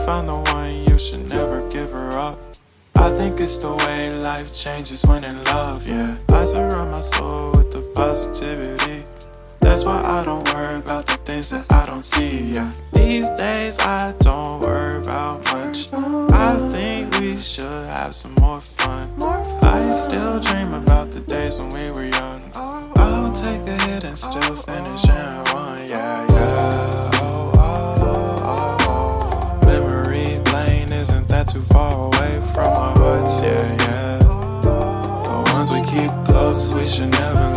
found the one, you should never give her up. I think it's the way life changes when in love, yeah. I surround my soul with the positivity. That's why I don't worry about the things that I don't see, yeah. These days I don't worry about much. I think we should have some more fun. I still dream about the days when we were young. I'll take a hit and still finish in one, yeah, yeah. Oh, oh, oh, oh. Memory lane isn't that too far away from our hearts, yeah, yeah. The ones we keep close, we should never